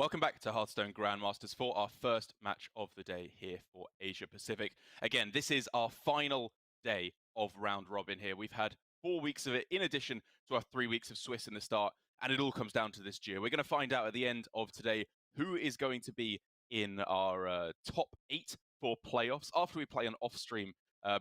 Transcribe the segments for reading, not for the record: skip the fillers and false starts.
Welcome back to Hearthstone Grandmasters for our first match of the day here for Asia Pacific. Again, this is our final day of round robin here. We've had 4 weeks of it in addition to our 3 weeks of Swiss in the start, and it all comes down to this duo. We're going to find out at the end of today who is going to be in our top 8 for playoffs after we play an off-stream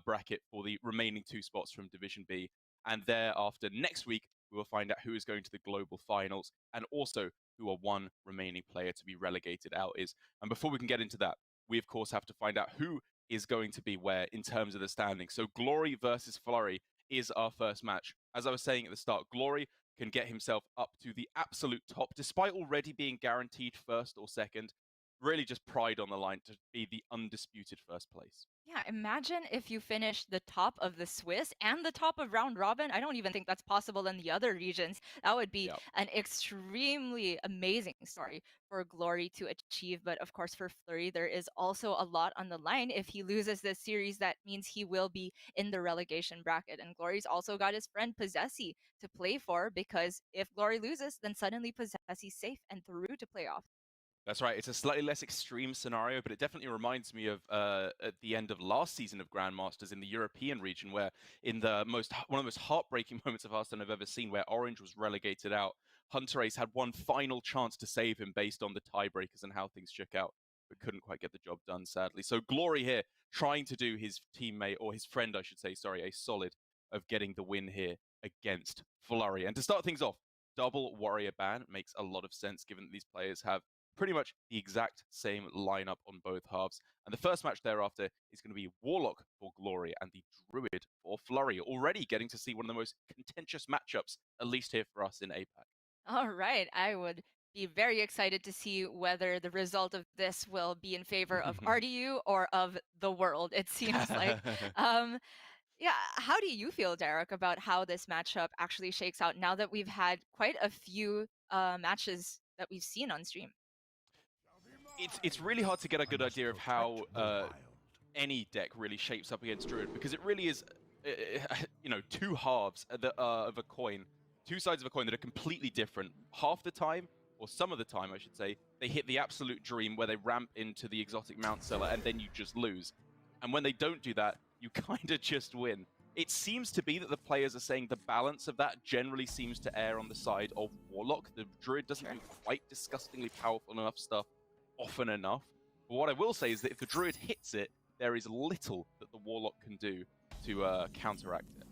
bracket for the remaining 2 spots from Division B. And thereafter, next week, we will find out who is going to the global finals and also who a one remaining player to be relegated out is. And before we can get into that, we of course have to find out who is going to be where in terms of the standings. So Glory versus Flurry is our first match. As I was saying at the start, Glory can get himself up to the absolute top, despite already being guaranteed first or second. Really just pride on the line to be the undisputed first place. Yeah, imagine if you finish the top of the Swiss and the top of round robin. I don't even think that's possible in the other regions. That would be Yep. an extremely amazing story for Glory to achieve. But of course, for Flurry, there is also a lot on the line. If he loses this series, that means he will be in the relegation bracket. And Glory's also got his friend Possessi to play for, because if Glory loses, then suddenly Possessi's safe and through to playoffs. That's right. It's a slightly less extreme scenario, but it definitely reminds me of at the end of last season of Grandmasters in the European region, where in the one of the most heartbreaking moments of Hearthstone I've ever seen, where Orange was relegated out, Hunter Ace had one final chance to save him based on the tiebreakers and how things shook out, but couldn't quite get the job done, sadly. So Glory here, trying to do his teammate, or his friend, I should say, sorry, a solid of getting the win here against Flurry. And to start things off, double warrior ban makes a lot of sense given that these players have pretty much the exact same lineup on both halves. And the first match thereafter is going to be Warlock for Glory and the Druid for Flurry. Already getting to see one of the most contentious matchups, at least here for us in APAC. All right, I would be very excited to see whether the result of this will be in favor of RDU or of the world, it seems like. Um, yeah, how do you feel, Derek, about how this matchup actually shakes out now that we've had quite a few matches that we've seen on stream? It's really hard to get a good idea of how any deck really shapes up against Druid, because it really is, two halves of a coin, two sides of a coin that are completely different. Half the time, or some of the time, I should say, they hit the absolute dream where they ramp into the exotic Mount Seller and then you just lose. And when they don't do that, you kind of just win. It seems to be that the players are saying the balance of that generally seems to err on the side of Warlock. The Druid doesn't do quite disgustingly powerful enough stuff often enough. But what I will say is that if the Druid hits it, there is little that the Warlock can do to counteract it.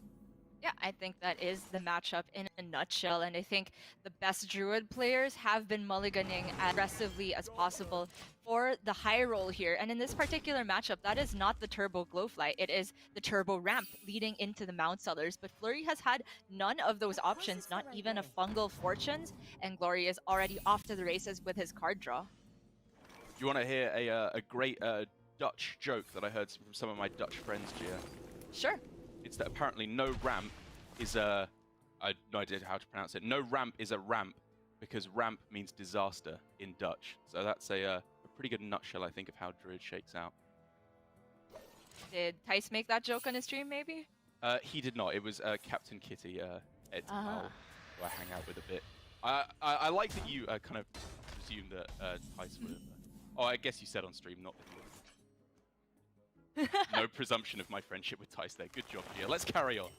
Yeah, I think that is the matchup in a nutshell, and I think the best Druid players have been mulliganing as aggressively as possible for the high roll here. And in this particular matchup, that is not the Turbo Glowfly, it is the Turbo Ramp leading into the Mount Sellers. But Flurry has had none of those options, not even a Fungal Fortunes, and Glory is already off to the races with his card draw. You want to hear a great Dutch joke that I heard from some of my Dutch friends, Gia? Sure. It's that apparently no ramp is I have no idea how to pronounce it. No ramp is a ramp because ramp means disaster in Dutch. So that's a pretty good nutshell, I think, of how Druid shakes out. Did Tice make that joke on his stream, maybe? He did not. It was Captain Kitty, Ed who I hang out with a bit. I like that you kind of presumed that Tice would have. Oh, I guess you said on stream, not that you would. No presumption of my friendship with Tice there. Good job, Gia. Let's carry on.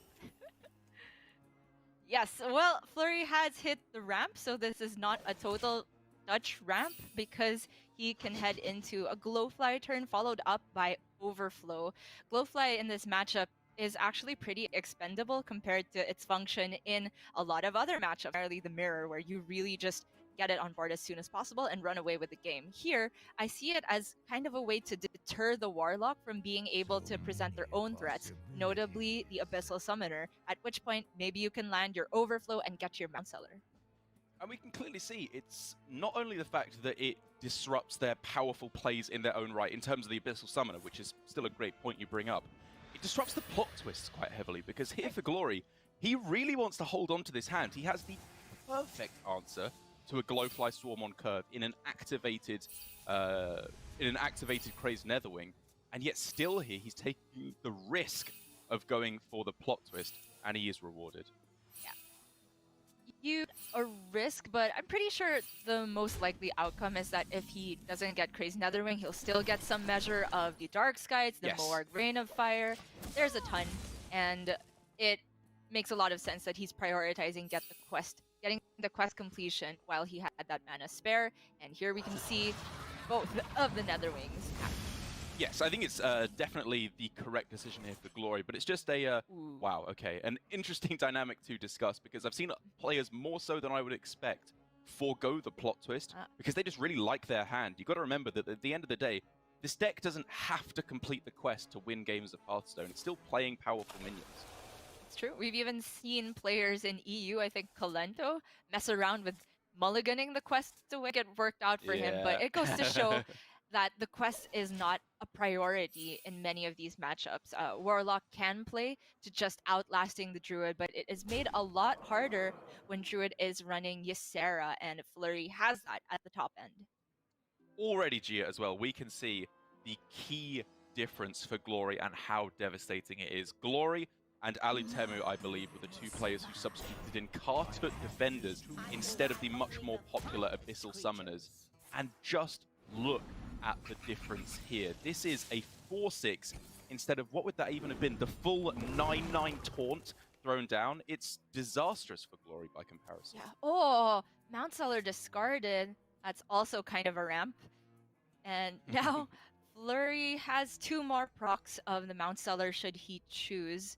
Yes, well, Flurry has hit the ramp, so this is not a total Dutch ramp because he can head into a Glowfly turn followed up by Overflow. Glowfly in this matchup is actually pretty expendable compared to its function in a lot of other matchups, primarily the Mirror, where you really just get it on board as soon as possible and run away with the game. Here, I see it as kind of a way to deter the Warlock from being able to present their own threats, notably the Abyssal Summoner, at which point maybe you can land your Overflow and get your Mount Seller. And we can clearly see it's not only the fact that it disrupts their powerful plays in their own right in terms of the Abyssal Summoner, which is still a great point you bring up. It disrupts the plot twists quite heavily, because here for Glory, he really wants to hold on to this hand. He has the perfect answer to a Glowfly Swarm on curve in an activated Crazed Netherwing, and yet still here he's taking the risk of going for the plot twist, and he is rewarded. You a risk, but I'm pretty sure the most likely outcome is that if he doesn't get Crazed Netherwing, he'll still get some measure of the Dark Skies, the Yes. Moarg Rain of Fire. There's a ton, and it makes a lot of sense that he's prioritizing getting the quest completion while he had that mana spare. And here we can see both of the Netherwings. Yes, I think it's definitely the correct decision here for Glory, but it's just a, wow, okay, an interesting dynamic to discuss, because I've seen players more so than I would expect forego the plot twist, because they just really like their hand. You've got to remember that at the end of the day, this deck doesn't have to complete the quest to win games of Hearthstone. It's still playing powerful minions. It's true. We've even seen players in EU, I think Kalento, mess around with mulliganing the quest to make it worked out for him, but it goes to show that the quest is not a priority in many of these matchups. Warlock can play to just outlasting the Druid, but it is made a lot harder when Druid is running Ysera, and Flurry has that at the top end. Already, Gia, as well, we can see the key difference for Glory and how devastating it is. Glory and Alutemu, I believe, were the two players who substituted in Kartut Defenders instead of the much more popular Abyssal Summoners. And just look at the difference here. This is a 4-6 instead of, what would that even have been? The full 9-9 taunt thrown down. It's disastrous for Glory by comparison. Yeah. Oh, Mount Seller discarded. That's also kind of a ramp. And now Flurry has 2 more procs of the Mount Seller should he choose.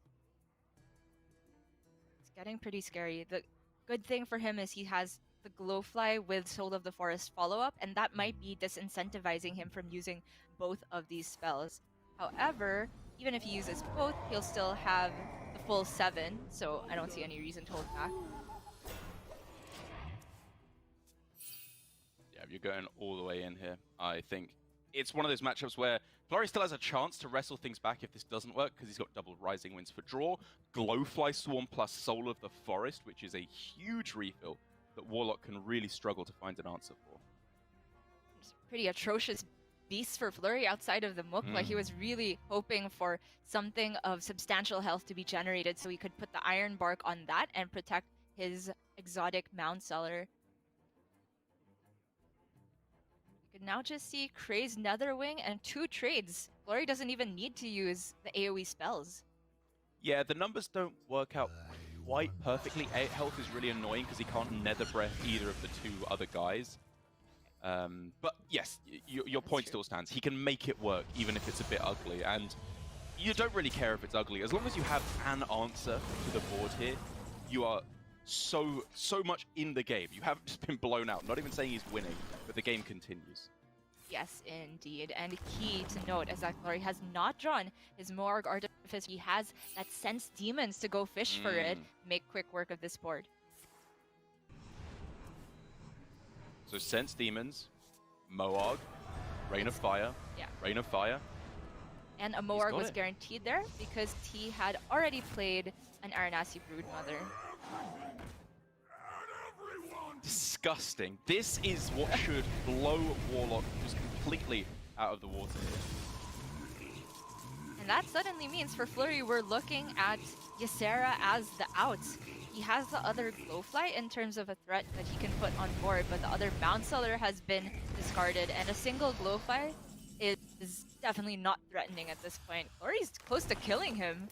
It's getting pretty scary. The good thing for him is he has the Glowfly with Soul of the Forest follow-up, and that might be disincentivizing him from using both of these spells. However, even if he uses both, he'll still have the full 7, so I don't see any reason to hold back. Yeah, you're going all the way in here. I think it's one of those matchups where Flurry still has a chance to wrestle things back if this doesn't work, because he's got double Rising Winds for draw, Glowfly Swarm plus Soul of the Forest, which is a huge refill that Warlock can really struggle to find an answer for. It's pretty atrocious beast for Flurry outside of the Mook. Like, he was really hoping for something of substantial health to be generated so he could put the Iron Bark on that and protect his exotic Mount Seller. You can now just see Crazed Netherwing and 2 trades. Flurry doesn't even need to use the AoE spells. Yeah, the numbers don't work out quite perfectly. 8 health is really annoying because he can't Nether Breath either of the 2 other guys. But yes, your point still stands. He can make it work even if it's a bit ugly, and you don't really care if it's ugly. As long as you have an answer to the board here, you are so much in the game. You haven't just been blown out. Not even saying he's winning, but the game continues. Yes, indeed. And key to note is that Flurry has not drawn his Moarg Artifice. He has that Sense Demons to go fish for it, make quick work of this board. So Sense Demons, Moarg, Rain of Fire, Rain of Fire. And a Moarg was guaranteed there because T had already played an Aranasi Broodmother. Disgusting. This is what should blow Warlock just completely out of the water. And that suddenly means for Flurry, we're looking at Ysera as the out. He has the other Glowfly in terms of a threat that he can put on board, but the other Mount Seller has been discarded, and a single Glowfly is definitely not threatening at this point. Flurry's close to killing him.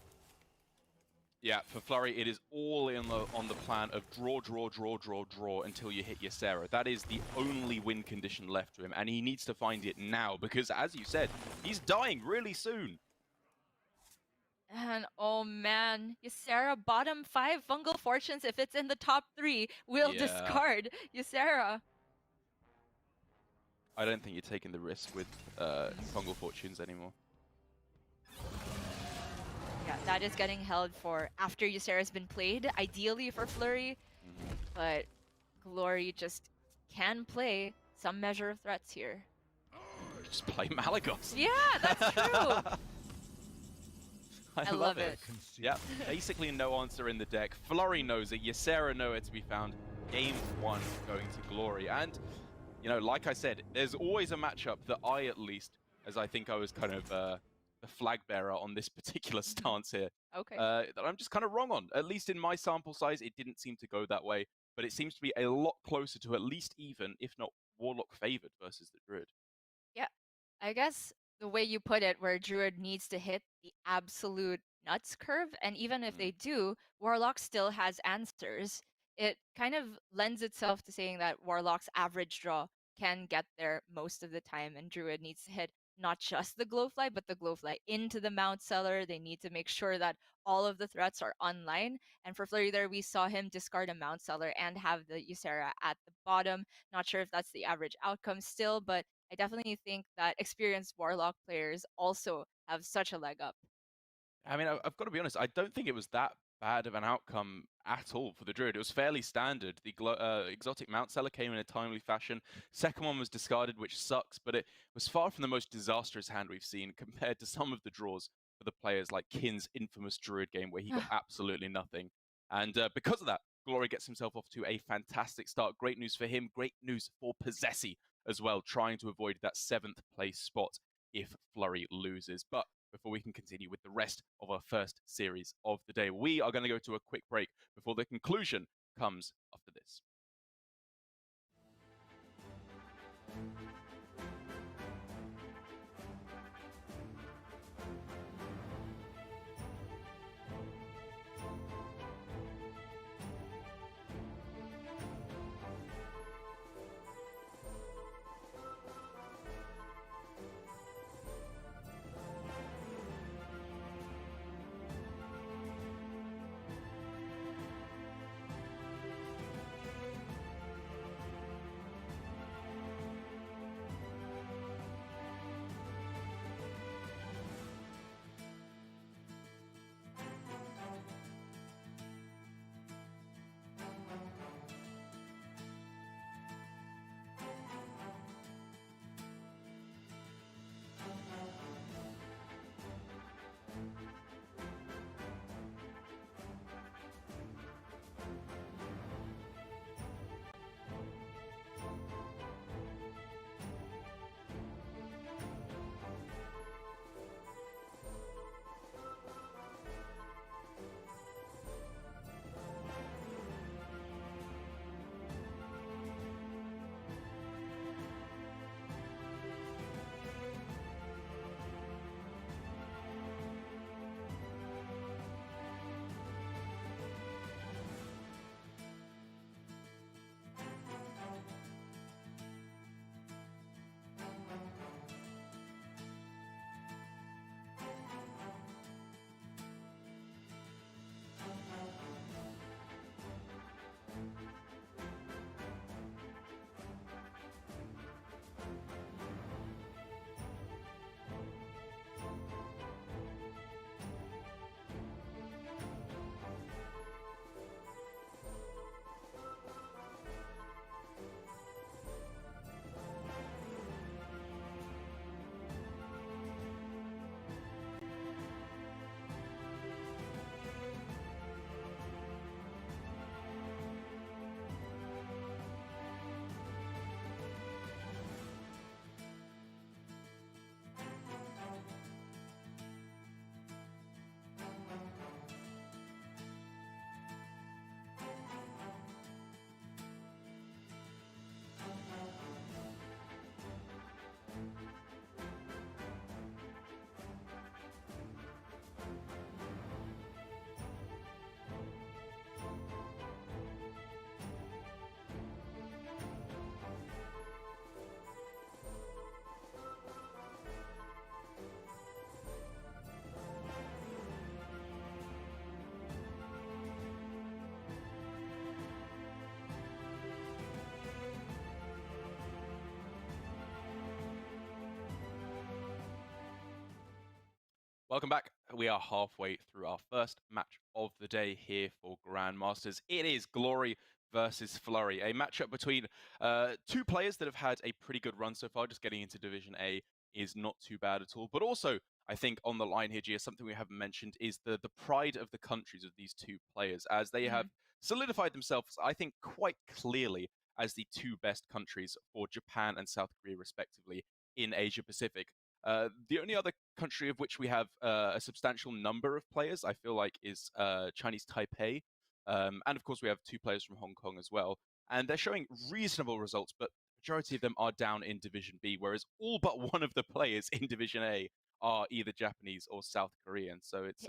Yeah, for Flurry, it is all on the plan of draw until you hit Ysera. That is the only win condition left to him, and he needs to find it now, because as you said, he's dying really soon. And oh man, Ysera bottom 5 Fungal Fortunes. If it's in the top 3, will discard Ysera. I don't think you're taking the risk with Fungal Fortunes anymore. Yeah, that is getting held for after Ysera's been played, ideally for Flurry. But Glory just can play some measure of threats here. Just play Malagos. Yeah, that's true. I love it. Yeah, basically no answer in the deck. Flurry knows it. Ysera nowhere to be found. Game 1 going to Glory. And, you know, like I said, there's always a matchup that I, at least, as I think I was kind of the flag bearer on this particular stance here, Okay. that I'm just kind of wrong on. At least in my sample size, it didn't seem to go that way. but it seems to be a lot closer to at least even, if not Warlock favored versus the Druid. Yeah, I guess the way you put it, where Druid needs to hit the absolute nuts curve, and even if they do, Warlock still has answers. It kind of lends itself to saying that Warlock's average draw can get there most of the time, and Druid needs to hit not just the Glowfly, but the Glowfly into the Mount Cellar. They need to make sure that all of the threats are online. And for Flurry there, we saw him discard a Mount Cellar and have the Ysera at the bottom. Not sure if that's the average outcome still, but I definitely think that experienced Warlock players also have such a leg up. I mean, I've got to be honest, I don't think it was that bad of an outcome at all for the Druid. It was fairly standard. The exotic Mount Seller came in a timely fashion. Second one was discarded, which sucks, but it was far from the most disastrous hand we've seen compared to some of the draws for the players like Kin's infamous Druid game where he got absolutely nothing. And because of that, Glory gets himself off to a fantastic start. Great news for him. Great news for Possessi as well, trying to avoid that 7th place spot if Flurry loses. But before we can continue with the rest of our first series of the day, we are going to go to a quick break before the conclusion comes after this. Welcome back. We are halfway through our first match of the day here for Grandmasters. It is Glory versus Flurry, a matchup between two players that have had a pretty good run so far. Just getting into Division A is not too bad at all. But also, I think on the line here, Gia, something we haven't mentioned is the pride of the countries of these two players, as they have solidified themselves, I think, quite clearly as the two best countries for Japan and South Korea, respectively, in Asia Pacific. The only other country of which we have a substantial number of players, I feel like, is Chinese Taipei. And of course, we have 2 players from Hong Kong as well. And they're showing reasonable results, but majority of them are down in Division B, whereas all but one of the players in Division A are either Japanese or South Korean. So it's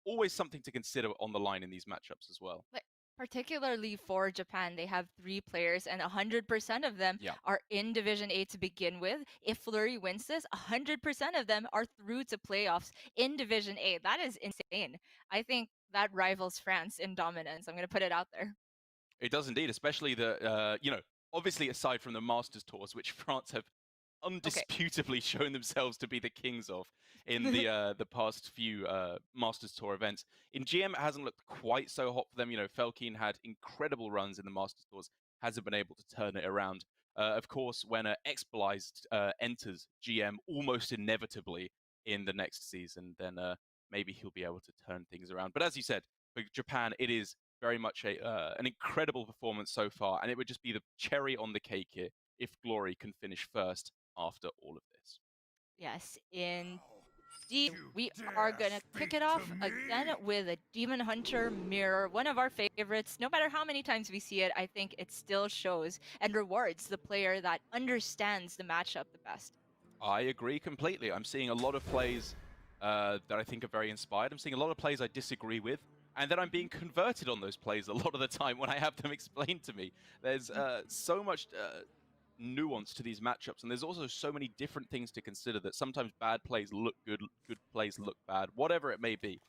always something to consider on the line in these matchups as well. But particularly for Japan, they have 3 players, and 100% of them Yeah. are in Division A to begin with. If Flurry wins this, 100% of them are through to playoffs in Division A. That is insane. I think that rivals France in dominance. I'm going to put it out there. It does indeed, especially the, obviously aside from the Masters tours, which France have undisputably shown themselves to be the kings of in the past few Masters Tour events. In GM, it hasn't looked quite so hot for them. Felkeen had incredible runs in the Masters Tours, hasn't been able to turn it around. Of course, when Expalized enters GM almost inevitably in the next season, then maybe he'll be able to turn things around. But as you said, for Japan, it is very much an incredible performance so far, and it would just be the cherry on the cake here if Glory can finish first after all of this. Yes, indeed. We are going to kick it off again with a Demon Hunter mirror, one of our favorites. No matter how many times we see it, I think it still shows and rewards the player that understands the matchup the best. I agree completely. I'm seeing a lot of plays that I think are very inspired. I'm seeing a lot of plays I disagree with, and then I'm being converted on those plays a lot of the time when I have them explained to me. There's so much nuance to these matchups, and there's also so many different things to consider that sometimes bad plays look good, good plays look bad, whatever it may be.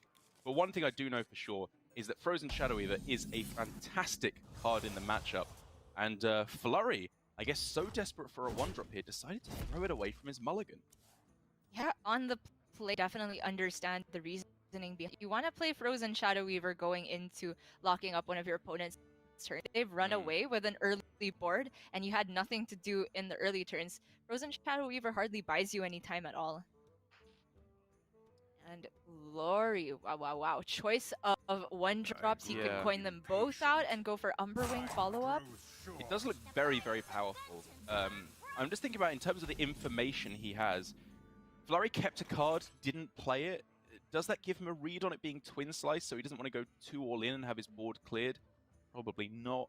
But one thing I do know for sure is that Frozen Shadow Weaver is a fantastic card in the matchup, and Flurry, I guess so desperate for a 1-drop here, decided to throw it away from his mulligan. Yeah, on the play, definitely understand the reasoning behind. You want to play Frozen Shadow Weaver going into locking up one of your opponent's turn. They've run away with an early board, and you had nothing to do in the early turns. Frozen Shadow Weaver hardly buys you any time at all. And Glory, wow. Choice of 1-drops. You can coin them both out and go for Umberwing follow-up. It does look very, very powerful. I'm just thinking about in terms of the information he has. Flurry kept a card, didn't play it. Does that give him a read on it being Twin Slice, so he doesn't want to go too all in and have his board cleared? Probably not.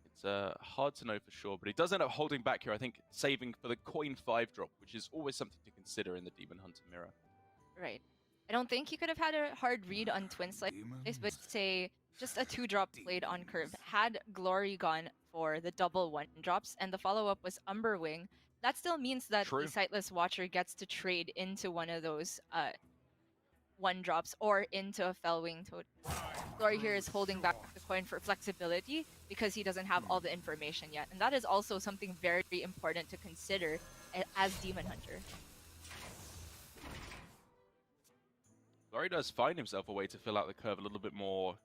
It's hard to know for sure, but he does end up holding back here, I think, saving for the coin 5-drop, which is always something to consider in the Demon Hunter mirror. Right. I don't think he could have had a hard read on Twin Slice, but say just a 2-drop played on curve. Had Glory gone for the double 1-drops and the follow-up was Umberwing, that still means that the Sightless Watcher gets to trade into one of those 1-drops or into a Fellwing Toad. Glory here is holding back the coin for flexibility because he doesn't have all the information yet. And that is also something very important to consider as Demon Hunter. Glory does find himself a way to fill out the curve a little bit more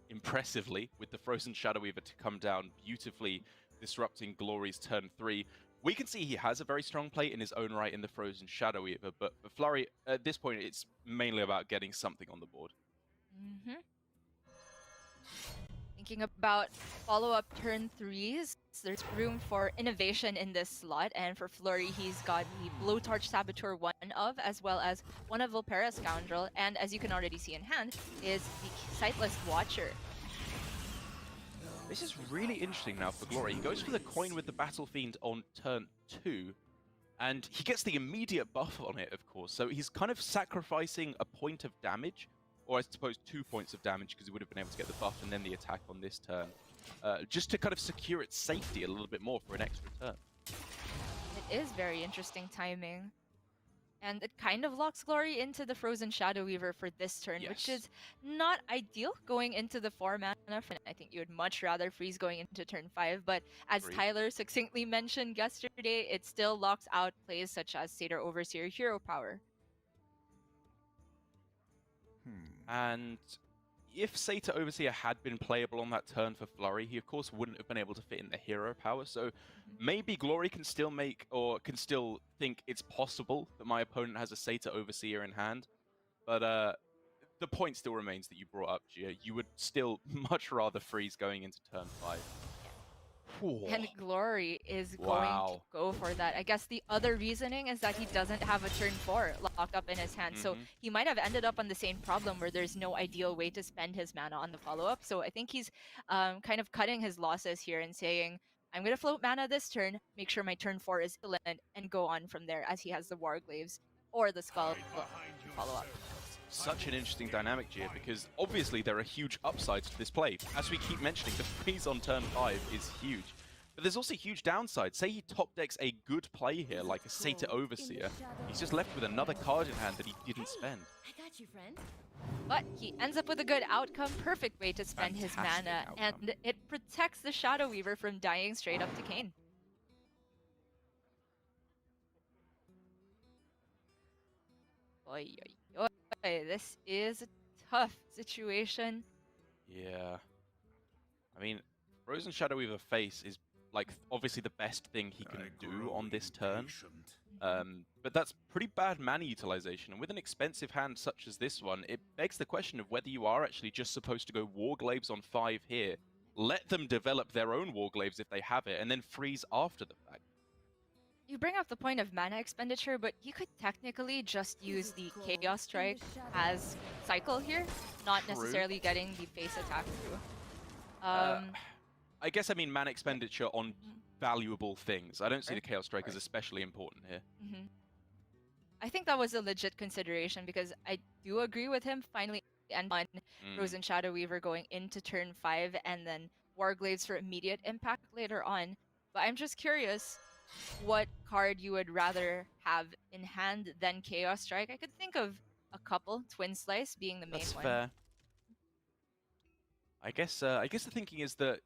impressively with the Frozen Shadow Weaver to come down, beautifully disrupting Glory's turn 3. We can see he has a very strong play in his own right in the Frozen Shadow Weaver, but for Flurry, at this point, it's mainly about getting something on the board. Thinking about follow-up turn 3s, there's room for innovation in this slot, and for Flurry, he's got the Blowtorch Saboteur 1 of, as well as one of Volpera Scoundrel, and as you can already see in hand, is the Sightless Watcher. This is really interesting now for Glory. He goes for the coin with the Battle Fiend on turn 2, and he gets the immediate buff on it, of course. So he's kind of sacrificing a point of damage, or I suppose 2 points of damage, because he would have been able to get the buff and then the attack on this turn, just to kind of secure its safety a little bit more for an extra turn. It is very interesting timing. And it kind of locks Glory into the Frozen Shadow Weaver for this turn, which is not ideal going into the 4-mana. I think you would much rather freeze going into turn 5, but as Tyler succinctly mentioned yesterday, it still locks out plays such as Satyr Overseer Hero Power. And if Satyr Overseer had been playable on that turn for Flurry, he of course wouldn't have been able to fit in the hero power, so maybe Glory can still make, or can still think it's possible that my opponent has a Satyr Overseer in hand, but the point still remains that you brought up, Gia. You would still much rather freeze going into turn 5. And Glory is going to Wow. go for that. I guess the other reasoning is that he doesn't have a turn 4 locked up in his hand. So he might have ended up on the same problem where there's no ideal way to spend his mana on the follow-up. So I think he's kind of cutting his losses here and saying, I'm going to float mana this turn, make sure my turn 4 is excellent, and go on from there as he has the Warglaves or the Skull follow-up. Such an interesting dynamic, Gia, because obviously there are huge upsides to this play. As we keep mentioning, the freeze on turn 5 is huge. But there's also huge downsides. Say he top decks a good play here, like a Satyr Overseer. He's just left with another card in hand that he didn't spend. I got you, friend. But he ends up with a good outcome, perfect way to spend his mana, and it protects the Shadow Weaver from dying straight up to Kayn. Oy, oy, oy. This is a tough situation. Yeah. I mean, Frozen Shadow Weaver face is, like, obviously the best thing he can do on this turn. But that's pretty bad mana utilization, and with an expensive hand such as this one, it begs the question of whether you are actually just supposed to go Warglaves on 5 here, let them develop their own Warglaves if they have it, and then freeze after the fact. You bring up the point of mana expenditure, but you could technically just use the Chaos Strike as cycle here, not necessarily getting the face attack through. I guess I mean mana expenditure on valuable things. I don't see the Chaos Strike as especially important here. I think that was a legit consideration because I do agree with him finally and on Frozen Shadow Weaver going into turn 5 and then Warglaves for immediate impact later on. But I'm just curious what card you would rather have in hand than Chaos Strike. I could think of a couple, Twin Slice being the main That's one. fair. I guess the thinking is that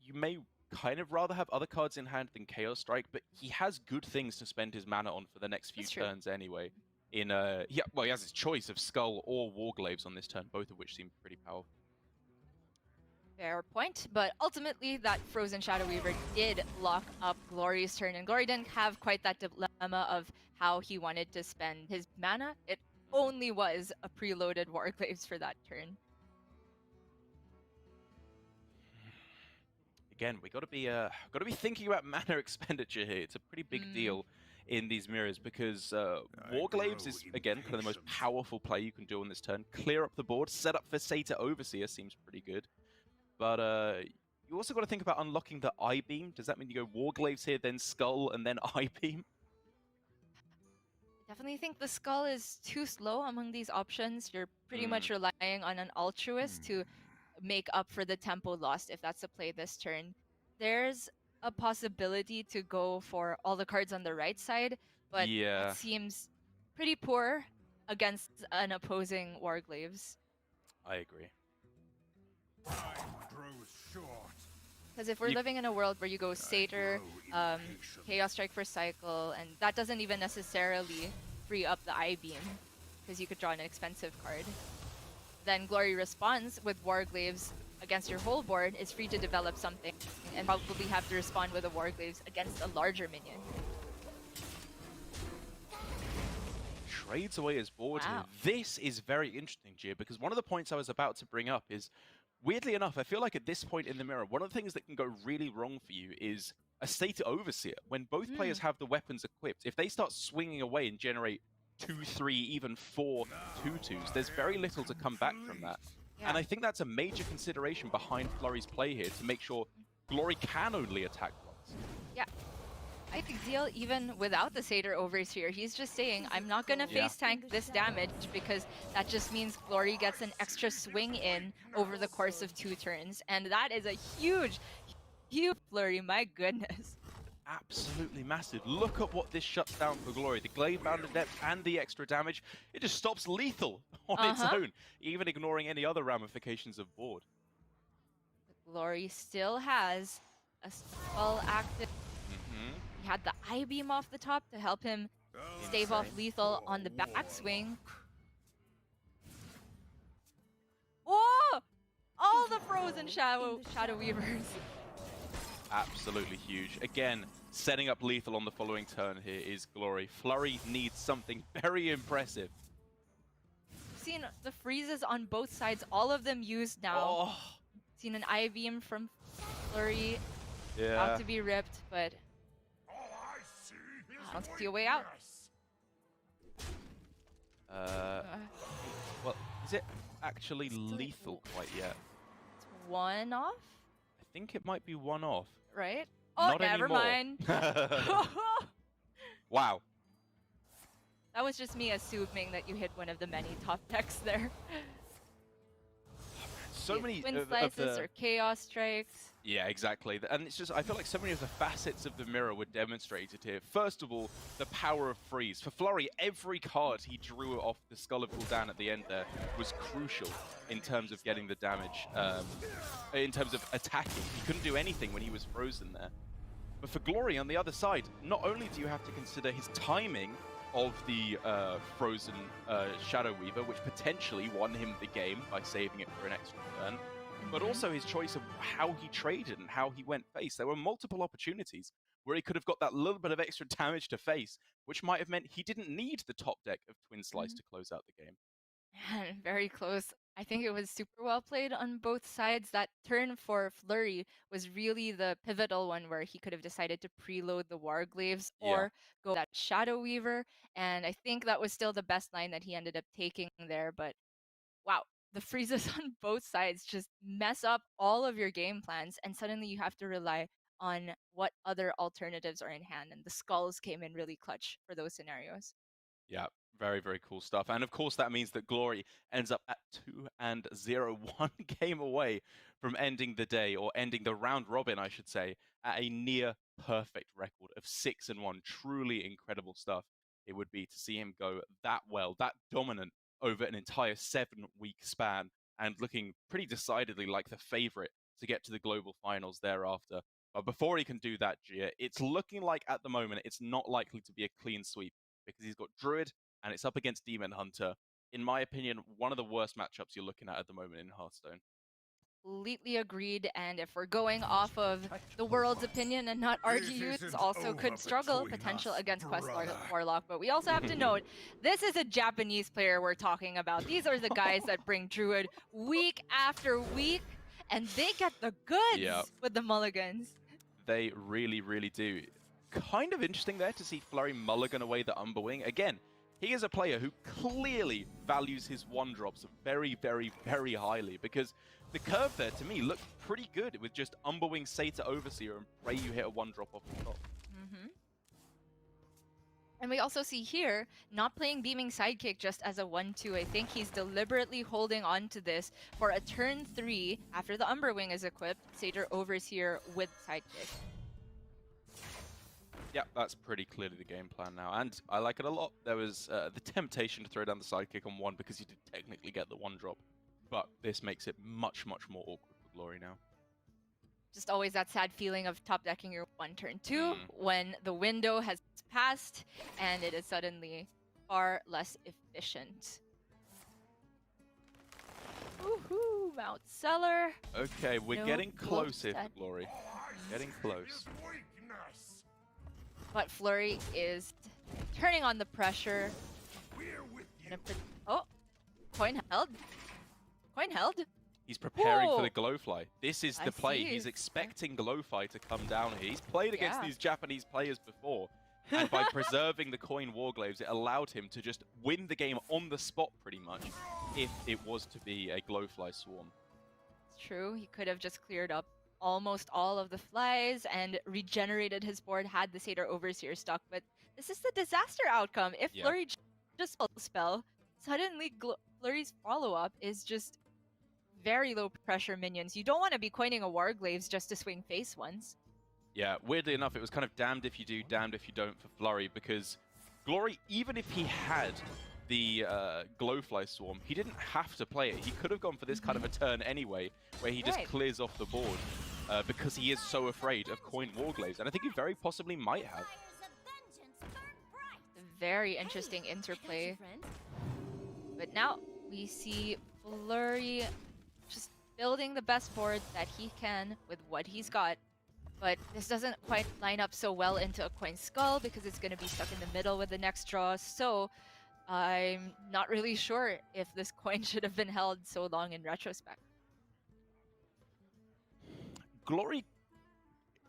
you may kind of rather have other cards in hand than Chaos Strike, but he has good things to spend his mana on for the next few turns anyway. In he has his choice of Skull or Warglaves on this turn, both of which seem pretty powerful. Fair point, but ultimately that Frozen Shadow Weaver did lock up Glory's turn, and Glory didn't have quite that dilemma of how he wanted to spend his mana. It only was a preloaded Warglaves for that turn. Again, we got to be thinking about mana expenditure here. It's a pretty big deal in these mirrors because Warglaves is again kind of the most powerful play you can do on this turn. Clear up the board, set up for Satyr Overseer seems pretty good, but you also got to think about unlocking the Eye Beam. Does that mean you go Warglaves here, then Skull, and then Eye Beam? I definitely think the Skull is too slow among these options. You're pretty much relying on an Altruist to make up for the tempo lost if that's a play this turn. There's a possibility to go for all the cards on the right side, but that seems pretty poor against an opposing Warglaves. I agree. Because if we're living in a world where you go Satyr, Chaos Strike for cycle, and that doesn't even necessarily free up the Eye Beam, because you could draw an expensive card. Then Glory responds with Warglaves against your whole board, is free to develop something, and probably have to respond with a Warglaves against a larger minion. Trades away his board here. This is very interesting, Gia, because one of the points I was about to bring up is, weirdly enough, I feel like at this point in the mirror, one of the things that can go really wrong for you is a Satyr Overseer. When both players have the weapons equipped, if they start swinging away and generate 2, 3, even 4 2/2s, there's very little to come back from that. And I think that's a major consideration behind Flurry's play here to make sure Glory can only attack once. Yeah. I think deal even without the Satyr Overseer. He's just saying, I'm not going to face tank this damage because that just means Glory gets an extra swing in over the course of 2 turns. And that is a huge, huge Flurry, my goodness. Absolutely massive. Look at what this shuts down for Glory. The Glade Bounded Depth and the extra damage. It just stops lethal on its own, even ignoring any other ramifications of board. Glory still has a Skull active. He had the Eye Beam off the top to help him stave off lethal on the backswing. Oh! All the Frozen Shadow Weavers. Absolutely huge. Again, setting up lethal on the following turn here is Glory. Flurry needs something very impressive. Seen the freezes on both sides, all of them used now. Seen an Eye Beam from Flurry. About to be ripped, but I don't see a way out. Well, is it actually lethal quite yet? It's one off? I think it might be one off. Right? Oh, Not never anymore. mind. Wow. That was just me assuming that you hit one of the many top decks there. So many Twin of slices the... or chaos strikes. Yeah, exactly. And it's just, I feel like so many of the facets of the mirror were demonstrated here. First of all, the power of freeze. For Flurry, every card he drew off the Skull of Gul'dan at the end there was crucial in terms of getting the damage, in terms of attacking. He couldn't do anything when he was frozen there. But for Glory on the other side, not only do you have to consider his timing of the frozen Shadow Weaver, which potentially won him the game by saving it for an extra turn, but also his choice of how he traded and how he went face. There were multiple opportunities where he could have got that little bit of extra damage to face, which might have meant he didn't need the top deck of Twin Slice to close out the game. Man, very close. I think it was super well played on both sides. That turn for Flurry was really the pivotal one where he could have decided to preload the Warglaves or go that Shadow Weaver. And I think that was still the best line that he ended up taking there. But wow, the freezes on both sides just mess up all of your game plans. And suddenly you have to rely on what other alternatives are in hand. And the skulls came in really clutch for those scenarios. Yeah, very, very cool stuff. And of course, that means that Glory ends up at 2-0, one game away from ending the day, or ending the round robin, I should say, at a near perfect record of 6-1. Truly incredible stuff it would be to see him go that well, that dominant over an entire 7-week span, and looking pretty decidedly like the favorite to get to the global finals thereafter. But before he can do that, Gia, it's looking like at the moment it's not likely to be a clean sweep, because he's got Druid and it's up against Demon Hunter. In my opinion, one of the worst matchups you're looking at the moment in Hearthstone. Completely agreed. And if we're going off of the world's opinion and not RG Youths, also could struggle potential against Quest Warlock. But we also have to note, this is a Japanese player we're talking about. These are the guys that bring Druid week after week, and they get the goods with the mulligans. They really, really do. Kind of interesting there to see Flurry mulligan away the Umberwing. Again, he is a player who clearly values his one-drops very, very, very highly, because the curve there, to me, looked pretty good with just Umberwing, Satyr, Overseer, and pray you hit a one-drop off the top. And we also see here, not playing Beaming Sidekick just as a 1-2. I think he's deliberately holding on to this for a turn 3 after the Umberwing is equipped. Satyr Overseer with Sidekick. Yeah, that's pretty clearly the game plan now, and I like it a lot. There was the temptation to throw down the sidekick on one because you did technically get the one drop, but this makes it much, much more awkward for Glory now. Just always that sad feeling of top decking your one turn 2 when the window has passed and it is suddenly far less efficient. Woohoo, Mount Cellar. Okay, we're getting close here for Glory. Getting close. But Flurry is turning on the pressure. Oh, coin held. Coin held. He's preparing for the Glowfly. This is the play. He's expecting Glowfly to come down here. He's played against these Japanese players before. And by preserving the coin Warglaves, it allowed him to just win the game on the spot pretty much, if it was to be a Glowfly swarm. It's true. He could have just cleared up almost all of the flies and regenerated his board had the Satyr Overseer stuck, but this is the disaster outcome. If Flurry just spell, suddenly Flurry's follow-up is just very low pressure minions. You don't want to be coining a Warglaves just to swing face ones. Yeah, weirdly enough, it was kind of damned if you do, damned if you don't for Flurry, because Glory, even if he had the Glowfly Swarm, he didn't have to play it. He could have gone for this kind of a turn anyway, where he just clears off the board, because he is so afraid of coin Warglaves, and I think he very possibly might have. Very interesting interplay. But now we see Flurry just building the best board that he can with what he's got. But this doesn't quite line up so well into a coin skull because it's going to be stuck in the middle with the next draw. So I'm not really sure if this coin should have been held so long in retrospect. Glory,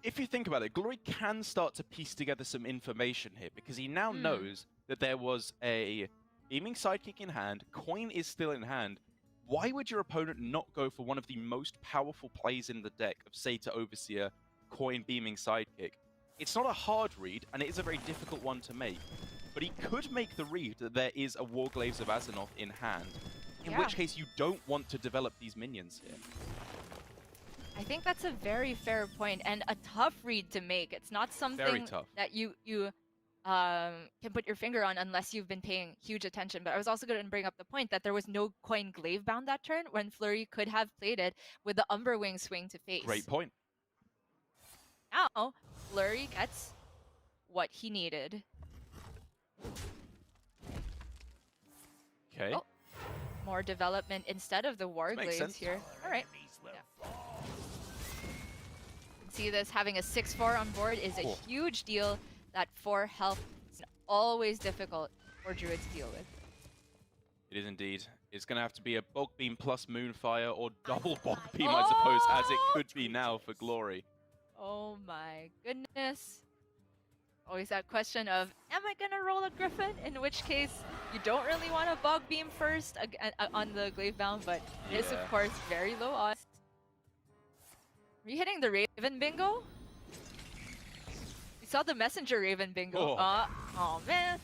if you think about it, Glory can start to piece together some information here because he now knows that there was a beaming sidekick in hand, coin is still in hand. Why would your opponent not go for one of the most powerful plays in the deck of Sata Overseer, coin, beaming sidekick? It's not a hard read, and it is a very difficult one to make, but he could make the read that there is a Warglaves of Azzinoth in hand, in which case you don't want to develop these minions here. I think that's a very fair point and a tough read to make. It's not something that you can put your finger on unless you've been paying huge attention. But I was also going to bring up the point that there was no coin glaive bound that turn when Flurry could have played it with the Umberwing swing to face. Great point. Now, Flurry gets what he needed. Okay. Oh, more development instead of the Warglaives here. All right. See this, having a 6/4 on board is a huge deal. That 4 health is always difficult for Druids to deal with. It is indeed. It's going to have to be a Bog Beam plus Moonfire or double Bog Beam, I suppose, as it could be now for Glory. Oh my goodness. Always that question of, am I going to roll a Griffin? In which case, you don't really want to Bog Beam first on the Glaive Bound, but it is, of course, very low odds. Are you hitting the Raven Bingo? We saw the Messenger Raven Bingo. Oh man.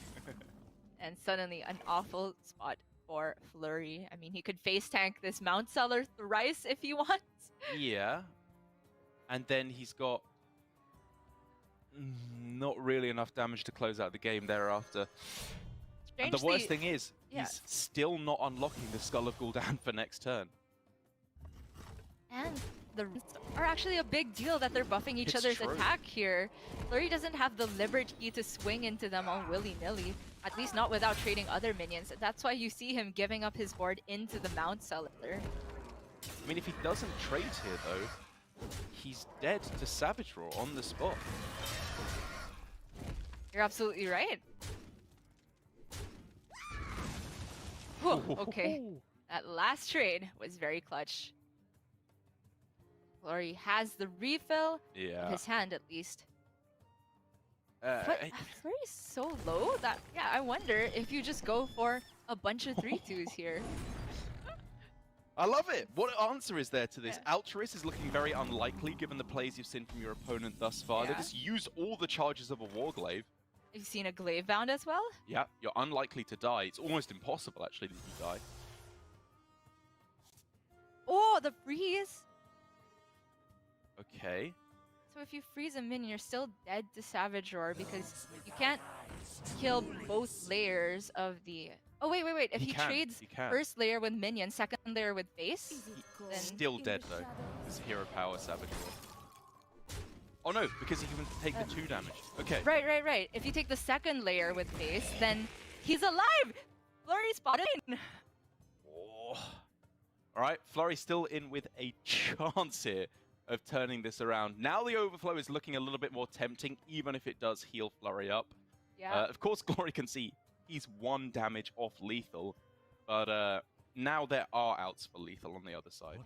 And suddenly an awful spot for Flurry. I mean, he could face tank this Mount Seller thrice if he wants. Yeah. And then he's got not really enough damage to close out the game thereafter. And the worst thing is, he's still not unlocking the Skull of Gul'dan for next turn. And the rest are actually a big deal that they're buffing each other's attack here. Flurry doesn't have the liberty to swing into them all willy-nilly, at least not without trading other minions. That's why you see him giving up his board into the Mount Seller. I mean, if he doesn't trade here, though, he's dead to Savage Roar on the spot. You're absolutely right. Whew, okay, that last trade was very clutch. Flurry has the refill in his hand, at least. But Flurry's so low that, I wonder if you just go for a bunch of 3/2s here. I love it. What answer is there to this? Altruist is looking very unlikely given the plays you've seen from your opponent thus far. They just use all the charges of a Warglaive. You've seen a Glaive Bound as well? Yeah, you're unlikely to die. It's almost impossible, actually, that you die. Oh, the freeze! Okay. So if you freeze a minion, you're still dead to Savage Roar because you can't kill both layers of the... Oh, wait. If he trades first layer with minion, second layer with base, then... Still dead, though. It's Hero Power Savage Roar. Oh, no, because he can take the 2 damage. Okay. Right. If you take the second layer with base, then he's alive! Flurry spotted in! Oh. All right, Flurry still in with a chance here of turning this around. Now the overflow is looking a little bit more tempting, even if it does heal Flurry up. Yeah. Of course, Glory can see he's 1 damage off lethal, but now there are outs for lethal on the other side.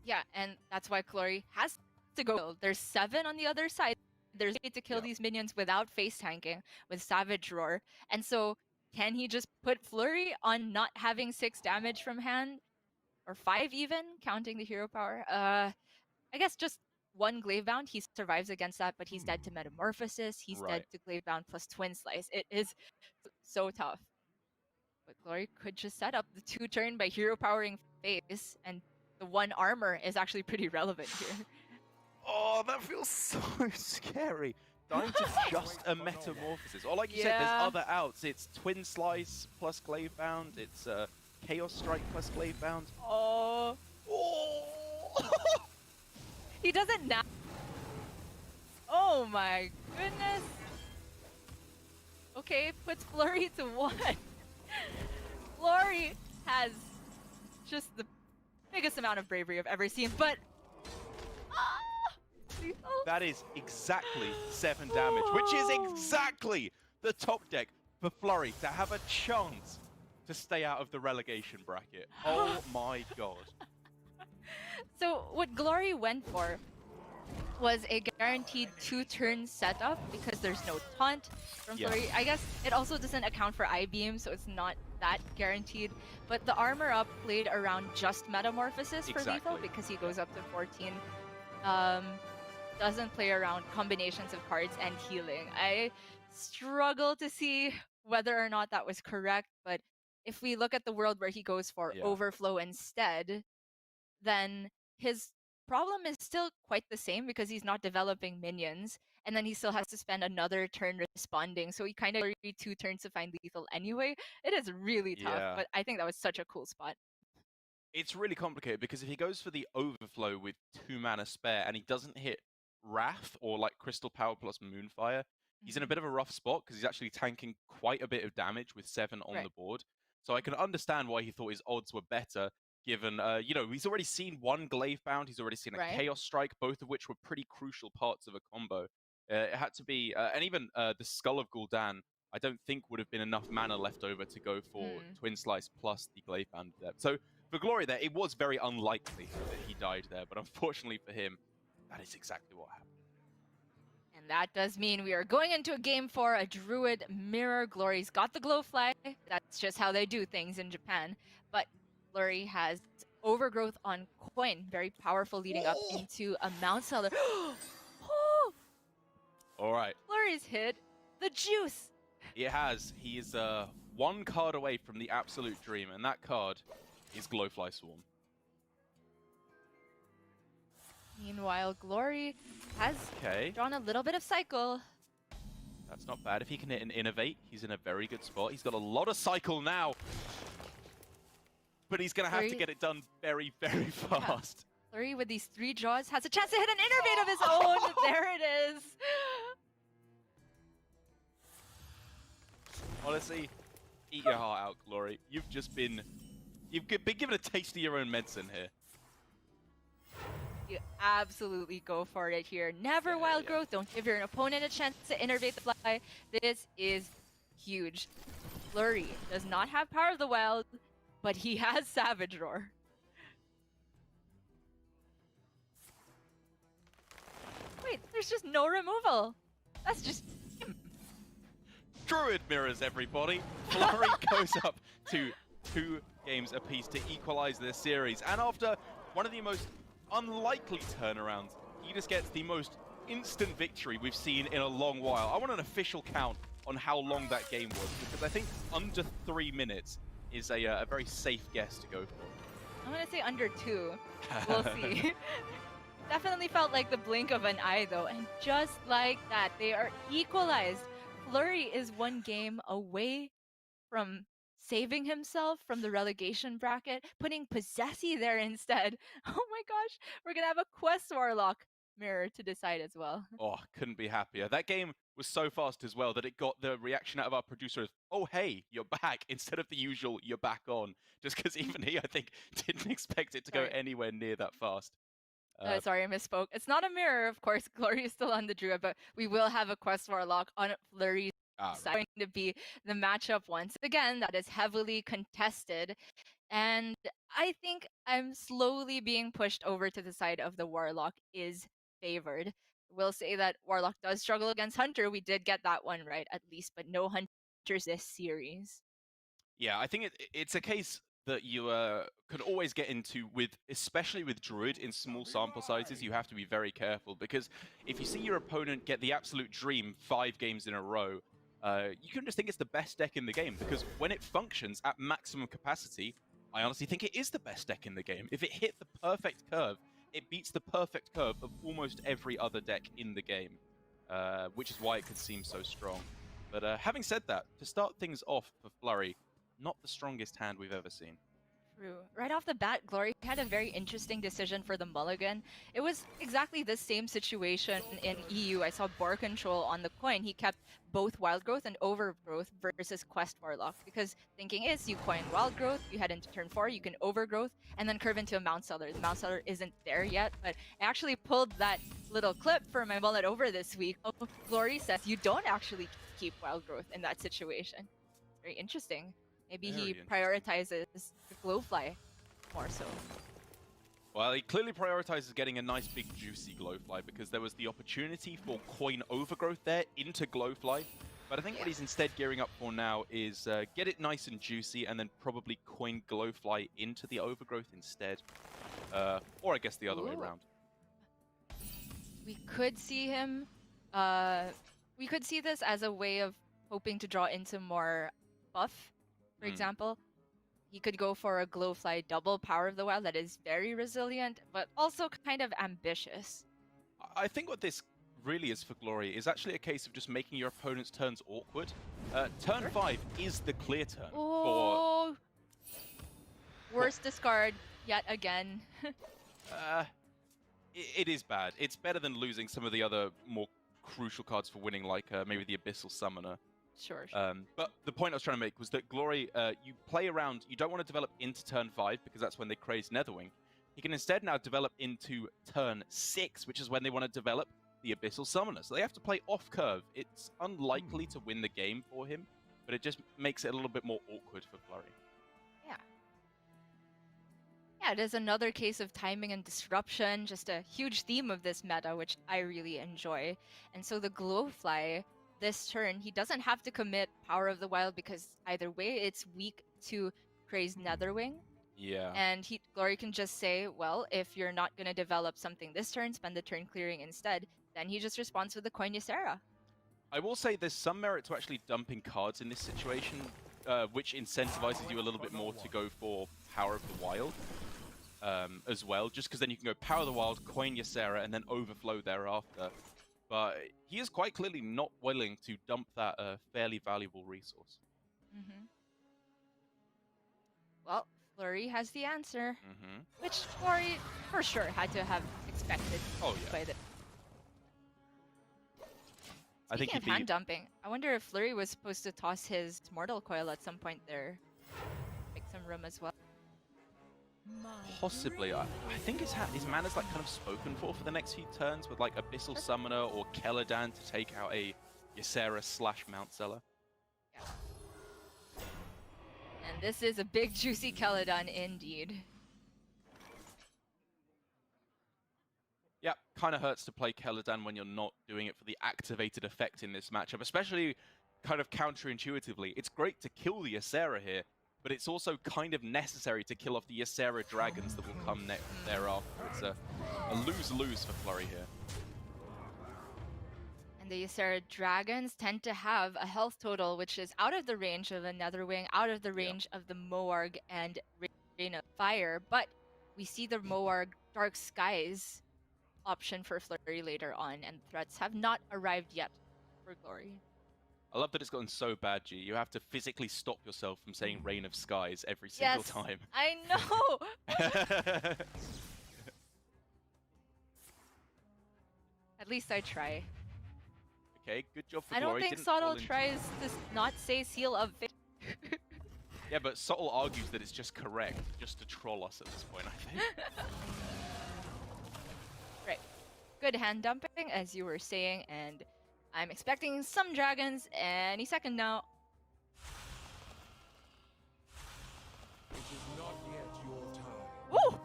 Yeah, and that's why Glory has to go. There's 7 on the other side. There's a way to kill these minions without face tanking with Savage Roar. And so, can he just put Flurry on not having 6 damage from hand? Or 5 even, counting the hero power? I guess just 1 Glaive Bound, he survives against that, but he's dead to Metamorphosis, he's dead to Glaive Bound plus Twin Slice. It is so tough. But Glory could just set up the 2 turn by hero powering face, and the 1 armor is actually pretty relevant here. Oh, that feels so scary. Dying to just a Metamorphosis. Or like you said, there's other outs. It's Twin Slice plus Glaive Bound, it's Chaos Strike plus Glaive Bound. Oh. He doesn't now. Oh my goodness. Okay, puts Flurry to 1. Flurry has just the biggest amount of bravery I've ever seen, but... That is exactly 7 damage, which is exactly the top deck for Flurry to have a chance to stay out of the relegation bracket. Oh my god. So what Glory went for was a guaranteed 2-turn setup because there's no taunt from Yeah. Flurry. I guess it also doesn't account for I-Beam, so it's not that guaranteed. But the armor up played around just Metamorphosis for lethal because he goes up to 14. Doesn't play around combinations of cards and healing. I struggle to see whether or not that was correct, but if we look at the world where he goes for overflow instead, then his problem is still quite the same because he's not developing minions, and then he still has to spend another turn responding. So he kind of need 2 turns to find lethal anyway. It is really tough, but I think that was such a cool spot. It's really complicated because if he goes for the overflow with 2 mana spare and he doesn't hit Wrath or like Crystal Power plus Moonfire, he's in a bit of a rough spot because he's actually tanking quite a bit of damage with 7 on the board. So I can understand why he thought his odds were better, given, you know, he's already seen 1 Glavebound, he's already seen a Chaos Strike, both of which were pretty crucial parts of a combo. It had to be, and even the Skull of Gul'dan, I don't think would have been enough mana left over to go for Twin Slice plus the Glavebound depth. So for Glory there, it was very unlikely that he died there, but unfortunately for him, that is exactly what happened. And that does mean we are going into a game for a Druid Mirror. Glory's got the Glowfly. That's just how they do things in Japan. But Flurry has Overgrowth on Coin, very powerful leading up into a Mount Seller. All right. Flurry's hit the juice. It has. He is 1 card away from the absolute dream, and that card is Glowfly Swarm. Meanwhile, Glory has drawn a little bit of cycle. That's not bad. If he can hit an Innovate, he's in a very good spot. He's got a lot of cycle now. But he's going to have to get it done very, very fast. Flurry with these 3 draws has a chance to hit an Innervate of his own. There it is. Honestly, eat your heart out, Glory. You've been given a taste of your own medicine here. You absolutely go for it here. Never Wild Growth. Don't give your opponent a chance to innervate the fly. This is huge. Flurry does not have Power of the Wild, but he has Savage Roar. Wait, there's just no removal. That's just... Druid mirrors, everybody. Flurry goes up to 2 games apiece to equalize this series. And after one of the most unlikely turnarounds, he just gets the most instant victory we've seen in a long while. I want an official count on how long that game was, because I think under 3 minutes is a very safe guess to go for. I'm going to say under 2. We'll see. Definitely felt like the blink of an eye, though. And just like that, they are equalized. Flurry is 1 game away from saving himself from the relegation bracket, putting Possessy there instead. Oh my gosh, we're going to have a Quest Warlock mirror to decide as well. Oh, couldn't be happier. That game was so fast as well that it got the reaction out of our producer of, oh, hey, you're back, instead of the usual, you're back on. Just because even he, I think, didn't expect it to go anywhere near that fast. Sorry, I misspoke. It's not a mirror, of course. Glory is still on the Druid, but we will have a Quest Warlock on Flurry's side. Going to be the matchup once again that is heavily contested. And I think I'm slowly being pushed over to the side of the Warlock is favored. We'll say that Warlock does struggle against Hunter. We did get that one right, at least, but no Hunters this series. Yeah, I think it's a case that you could always get into with, especially with Druid in small sample sizes. You have to be very careful, because if you see your opponent get the absolute dream 5 games in a row, you can just think it's the best deck in the game, because when it functions at maximum capacity, I honestly think it is the best deck in the game. If it hit the perfect curve, it beats the perfect curve of almost every other deck in the game, which is why it could seem so strong. But having said that, to start things off for Flurry, not the strongest hand we've ever seen. True. Right off the bat, Glory had a very interesting decision for the mulligan. It was exactly the same situation in EU. I saw Boar Control on the coin. He kept both Wild Growth and Overgrowth versus Quest Warlock, because thinking is you coin Wild Growth, you head into turn 4, you can Overgrowth, and then curve into a Mount Seller. The Mount Seller isn't there yet, but I actually pulled that little clip for my mullet over this week. Oh, Glory says you don't actually keep Wild Growth in that situation. Very interesting. Maybe he prioritizes the Glowfly more so. Well, he clearly prioritizes getting a nice big juicy Glowfly because there was the opportunity for coin overgrowth there into Glowfly. But I think what he's instead gearing up for now is get it nice and juicy and then probably coin Glowfly into the overgrowth instead. Or I guess the other way around. We could see him, we could see this as a way of hoping to draw into more buff, for example. He could go for a Glowfly double Power of the Wild that is very resilient, but also kind of ambitious. I think what this really is for Glory is actually a case of just making your opponent's turns awkward. Turn 5 is the clear turn for... Worst discard yet again. It is bad. It's better than losing some of the other more crucial cards for winning, like maybe the Abyssal Summoner. Sure. But the point I was trying to make was that Glory, you play around, you don't want to develop into turn 5 because that's when they craze Netherwing. He can instead now develop into turn 6, which is when they want to develop the Abyssal Summoner. So they have to play off curve. It's unlikely to win the game for him, but it just makes it a little bit more awkward for Flurry. Yeah, it is another case of timing and disruption, just a huge theme of this meta, which I really enjoy. And so the Glowfly, this turn, he doesn't have to commit Power of the Wild because either way, it's weak to Craze Netherwing. Yeah. And Glory can just say, well, if you're not going to develop something this turn, spend the turn clearing instead. Then he just responds with the Coin Ysera. I will say there's some merit to actually dumping cards in this situation, which incentivizes you a little bit more to go for Power of the Wild. As well, just because then you can go Power of the Wild, Coin Ysera, and then overflow thereafter. But he is quite clearly not willing to dump that fairly valuable resource. Well, Flurry has the answer, which Glory for sure had to have expected. Oh yeah. By the... I think Speaking of hand dumping, I wonder if Flurry was supposed to toss his Mortal Coil at some point there, make some room as well. Possibly. I think his mana's like kind of spoken for the next few turns with like Abyssal Summoner or Keladan to take out a Ysera / Mount Seller. Yeah. And this is a big juicy Keladan indeed. Yeah, kind of hurts to play Keladan when you're not doing it for the activated effect in this matchup, especially kind of counterintuitively. It's great to kill the Ysera here, but it's also kind of necessary to kill off the Ysera dragons that will come thereafter. It's a lose-lose for Flurry here. And the Ysera dragons tend to have a health total which is out of the range of a Netherwing, out of the range of the Moarg and Rain of Fire, but we see the Moarg Dark Skies option for Flurry later on, and threats have not arrived yet for Glory. I love that it's gotten so bad, G. You have to physically stop yourself from saying Rain of Skies every single time. I know! At least I try. Okay, good job for Glory. I don't think Subtle tries to not say Seal of Fate. Yeah, but Subtle argues that it's just correct, just to troll us at this point, I think. Right. Good hand dumping, as you were saying, and I'm expecting some dragons any second now. It is not yet your time. Woo!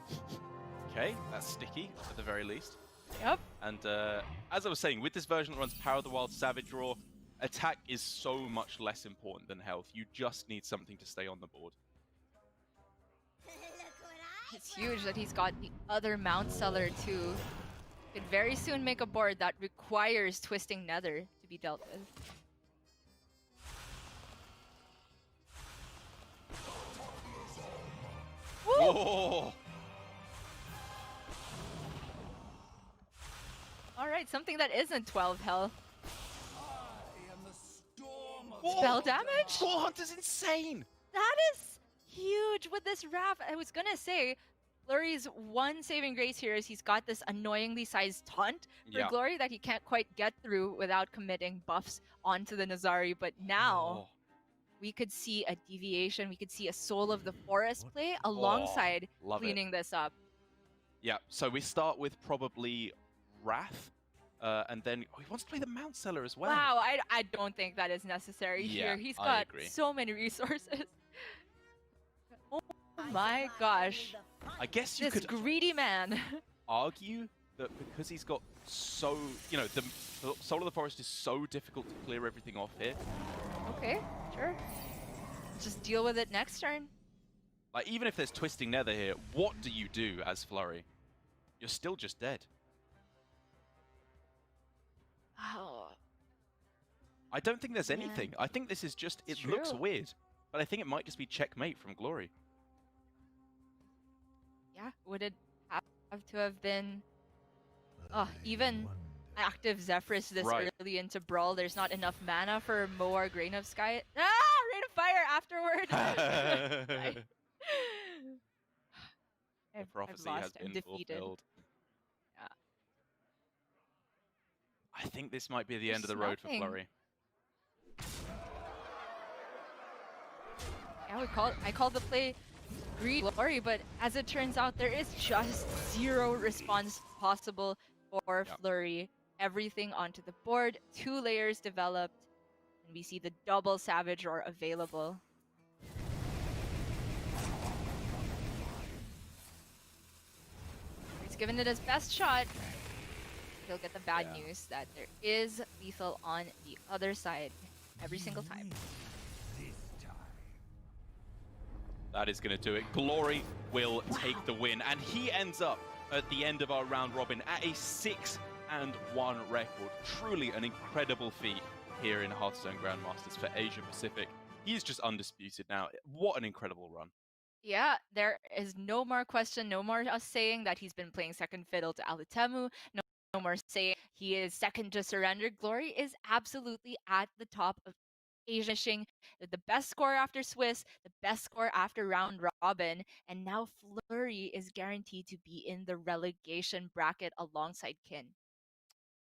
Okay, that's sticky at the very least. Yep. And as I was saying, with this version that runs Power of the Wild Savage Roar, attack is so much less important than health. You just need something to stay on the board. It's huge that he's got the other Mount Seller too. Could very soon make a board that requires Twisting Nether to be dealt with. Woo! Oh! Alright, something that isn't 12 health. Whoa! Spell damage? Troll Hunter's insane! That is huge with this Raph. I was gonna say, Flurry's one saving grace here is he's got this annoyingly sized taunt for Glory that he can't quite get through without committing buffs onto the Nazari. But now we could see a deviation. We could see a Soul of the Forest play alongside cleaning this up. Yeah, so we start with probably Wrath. And then he wants to play the Mount Seller as well. Wow, I don't think that is necessary here. He's got so many resources. Oh my gosh. I guess you This could greedy man. argue that because he's got so, the Soul of the Forest is so difficult to clear everything off here. Okay, sure. Just deal with it next turn. Like, even if there's Twisting Nether here, what do you do as Flurry? You're still just dead. Oh, I don't think there's man. anything. I think this is just, it True. looks weird. But I think it might just be checkmate from Glory. Yeah, would it have to have been... Oh, even active Zephyrus this early into Brawl, there's not enough mana for more Grain of Sky. Rain of Fire afterward! The prophecy I've has lost. I'm been defeated. fulfilled. Yeah. I think this might be the end of the road for Flurry. Yeah, I call the play greedy Glory, but as it turns out, there is just zero response possible for Flurry. Everything onto the board, 2 layers developed, and we see the double Savage Roar available. He's given it his best shot. He'll get the bad news that there is lethal on the other side every single time. That is going to do it. Glory will take the win, and he ends up at the end of our round robin at a 6-1 record. Truly an incredible feat here in Hearthstone Grandmasters for Asia Pacific. He's just undisputed now. What an incredible run. Yeah, there is no more question, no more us saying that he's been playing second fiddle to Alutemu, no more saying he is second to Surrender. Glory is absolutely at the top of Asia, finishing the best score after Swiss, the best score after round robin, and now Flurry is guaranteed to be in the relegation bracket alongside Kin.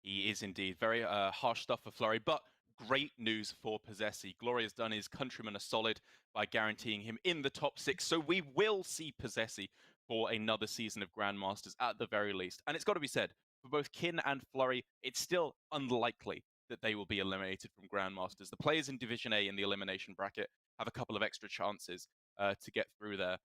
He is indeed. Very harsh stuff for Flurry, but great news for Possessi. Glory has done his countrymen a solid by guaranteeing him in the top 6, so we will see Possessi for another season of Grandmasters at the very least. And it's got to be said, for both Kin and Flurry, it's still unlikely that they will be eliminated from Grandmasters. The players in Division A in the elimination bracket have a couple of extra chances to get through there.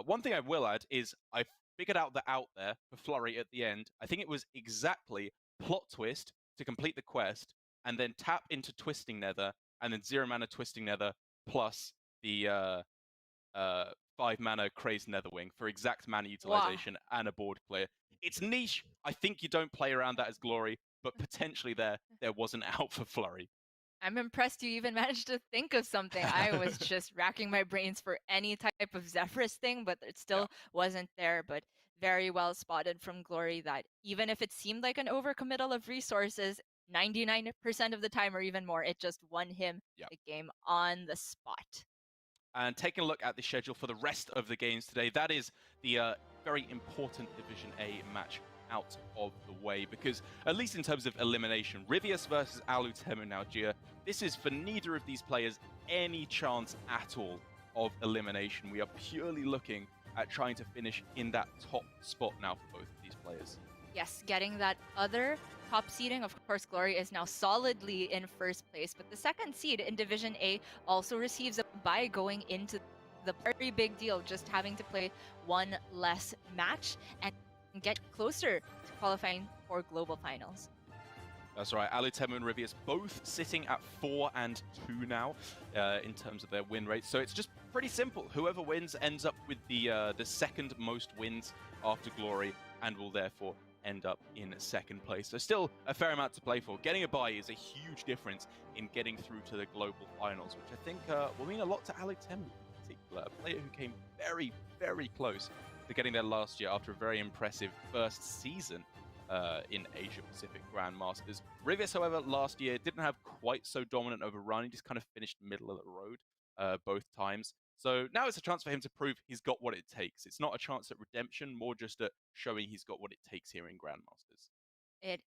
One thing I will add is I've figured out the out there for Flurry at the end. I think it was exactly plot twist to complete the quest, and then tap into Twisting Nether, and then 0 mana Twisting Nether plus the 5 mana Crazed Netherwing for exact mana utilization and a board clear. It's niche. I think you don't play around that as Glory, but potentially there was an out for Flurry. I'm impressed you even managed to think of something. I was just racking my brains for any type of Zephyrus thing, but it still wasn't there. But very well spotted from Glory that even if it seemed like an overcommittal of resources, 99% of the time or even more, it just won him the game on the spot. And taking a look at the schedule for the rest of the games today, that is the very important Division A match out of the way, because at least in terms of elimination, Rivius versus Alutemu now, Gia, this is for neither of these players any chance at all of elimination. We are purely looking at trying to finish in that top spot now for both of these players. Yes, getting that other top seeding. Of course, Glory is now solidly in first place, but the second seed in Division A also receives a bye going into the very big deal, just having to play one less match and get closer to qualifying for global finals. That's right. Alutemu and Rivius both sitting at 4-2 now in terms of their win rate. So it's just pretty simple. Whoever wins ends up with the second most wins after Glory and will therefore end up in second place. So still a fair amount to play for. Getting a bye is a huge difference in getting through to the global finals, which I think will mean a lot to Alutemu in particular, a player who came very, very close to getting there last year after a very impressive first season in Asia Pacific Grandmasters. Rivius, however, last year didn't have quite so dominant of a run. He just kind of finished middle of the road both times. So now it's a chance for him to prove he's got what it takes. It's not a chance at redemption, more just at showing he's got what it takes here in Grandmasters. It